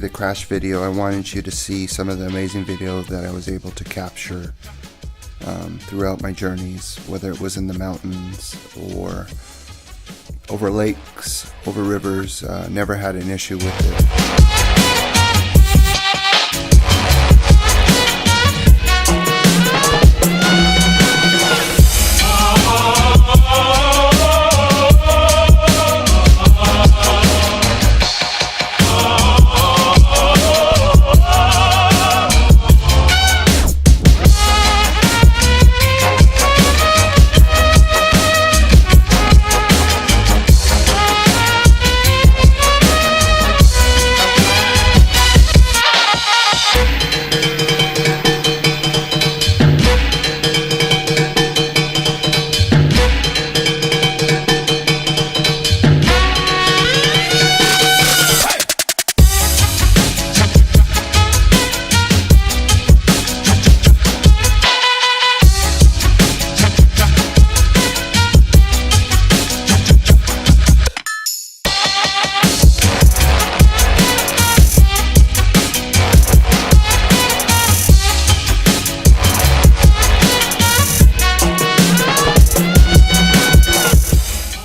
the crash video, I wanted you to see some of the amazing video that I was able to capture throughout my journeys, whether it was in the mountains or over lakes, over rivers. Never had an issue with it.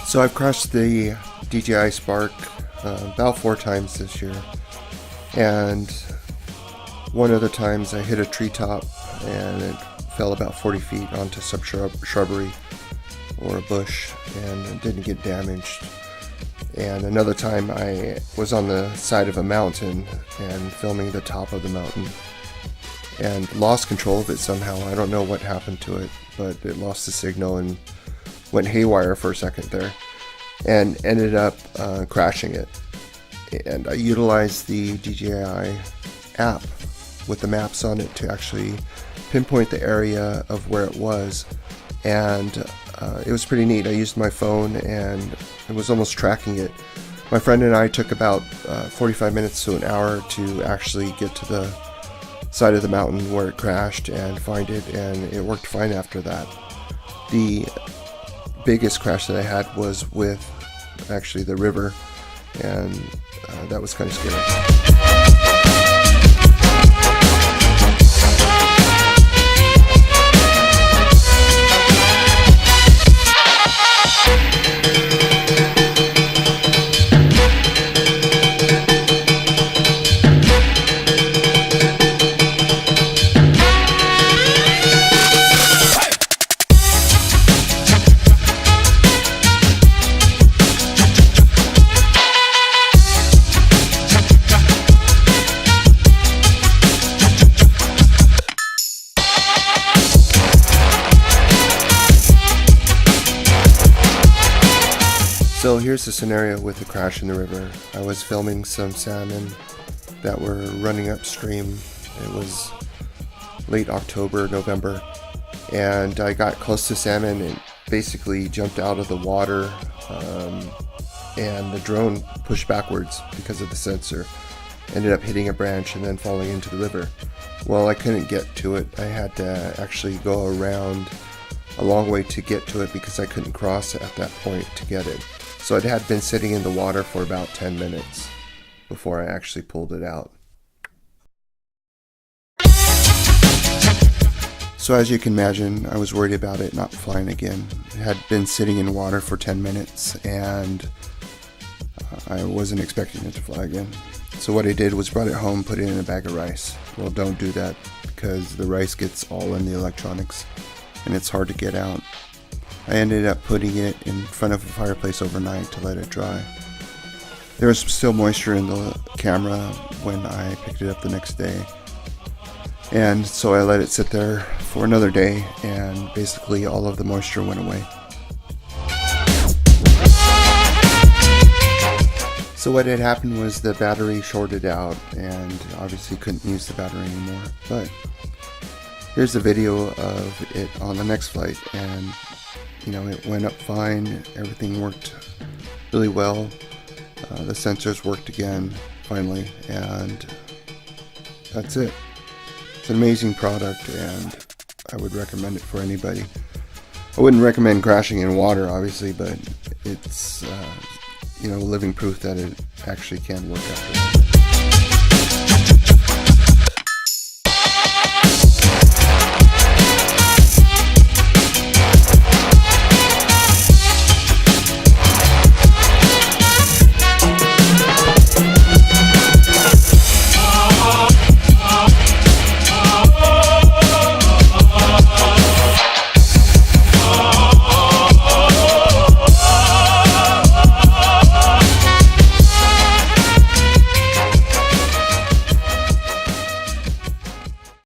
So I've crashed the DJI Spark about 4 times this year, and one of the times I hit a treetop and it fell about 40 feet onto some shrubbery or a bush and it didn't get damaged. And another time I was on the side of a mountain and filming the top of the mountain and lost control of it somehow. I don't know what happened to it, but it lost the signal and went haywire for a second there and ended up crashing it. And I utilized the DJI app with the maps on it to actually pinpoint the area of where it was, and it was pretty neat. I used my phone and it was almost tracking it. My friend and I took about 45 minutes to an hour to actually get to the side of the mountain where it crashed and find it, and it worked fine after that. The biggest crash that I had was with actually the river, and that was kind of scary. So here's the scenario with the crash in the river. I was filming some salmon that were running upstream. It was late October, November, and I got close to salmon and basically jumped out of the water, and the drone pushed backwards because of the sensor. Ended up hitting a branch and then falling into the river. Well, I couldn't get to it. I had to actually go around a long way to get to it because I couldn't cross at that point to get it. So it had been sitting in the water for about 10 minutes before I actually pulled it out. So as you can imagine, I was worried about it not flying again. It had been sitting in water for 10 minutes and I wasn't expecting it to fly again. So what I did was brought it home, put it in a bag of rice. Well, don't do that because the rice gets all in the electronics and it's hard to get out. I ended up putting it in front of a fireplace overnight to let it dry. There was still moisture in the camera when I picked it up the next day, and so I let it sit there for another day, and basically all of the moisture went away. So what had happened was the battery shorted out and obviously couldn't use the battery anymore. But here's the video of it on the next flight, and you know, it went up fine, everything worked really well, the sensors worked again finally, and that's it. It's an amazing product and I would recommend it for anybody. I wouldn't recommend crashing in water obviously, but it's you know, living proof that it actually can work out.